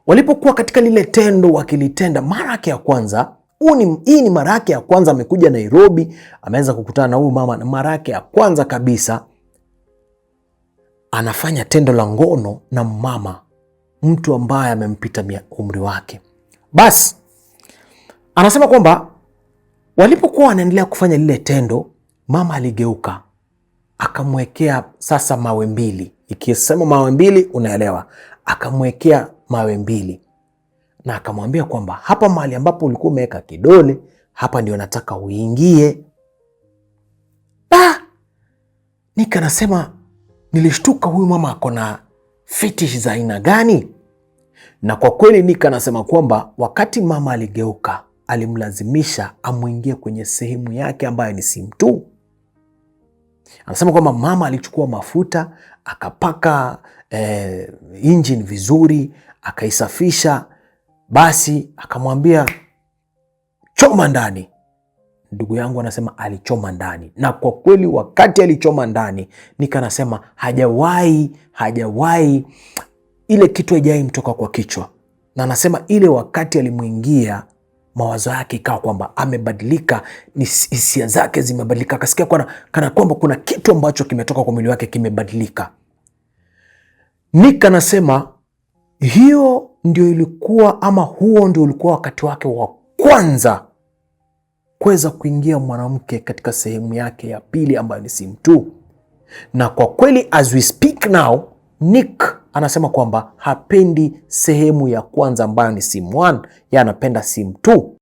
Walipokuwa katika lile tendo wakilitenda mara yake ya kwanza, hii ni mara yake ya kwanza amekuja Nairobi, ameweza kukutana na huyu mama, na mara yake ya kwanza kabisa anafanya tendo la ngono na mama, mtu ambaye amempita umri wake. Basi anasema kwamba walipokuwa wanaendelea kufanya lile tendo, mama aligeuka akamwekea sasa mawe mbili. Ikisema mawe mbili unaelewa, akamwekea mawe mbili na akamwambia kwamba hapa mahali ambapo ulikuwa umeweka kidole, hapa ndio nataka uingie. Nika nasema nilishtuka, huyu mama ako na fetish za aina gani? Na kwa kweli Nika nasema kwamba wakati mama aligeuka, alimlazimisha amwingie kwenye sehemu yake ambayo ni sim tu. Anasema kwamba mama alichukua mafuta akapaka engine vizuri, akaisafisha, basi akamwambia choma ndani. Ndugu yangu anasema alichoma ndani, na kwa kweli wakati alichoma ndani, Nika anasema hajawahi ile kitu haijai mtoka kwa kichwa, na anasema ile wakati alimuingia, mawazo yake ikawa kwamba amebadilika, hisia zake zimebadilika, akasikia kana kwamba kuna kitu ambacho kimetoka kwa mwili wake kimebadilika. Nika anasema hiyo ndio ilikuwa, ama huo ndio ulikuwa wakati wake wa kwanza kuweza kuingia mwanamke katika sehemu yake ya pili ambayo ni sim tu. Na kwa kweli as we speak now, Nick anasema kwamba hapendi sehemu ya kwanza ambayo ni sim 1, yeye anapenda sim 2.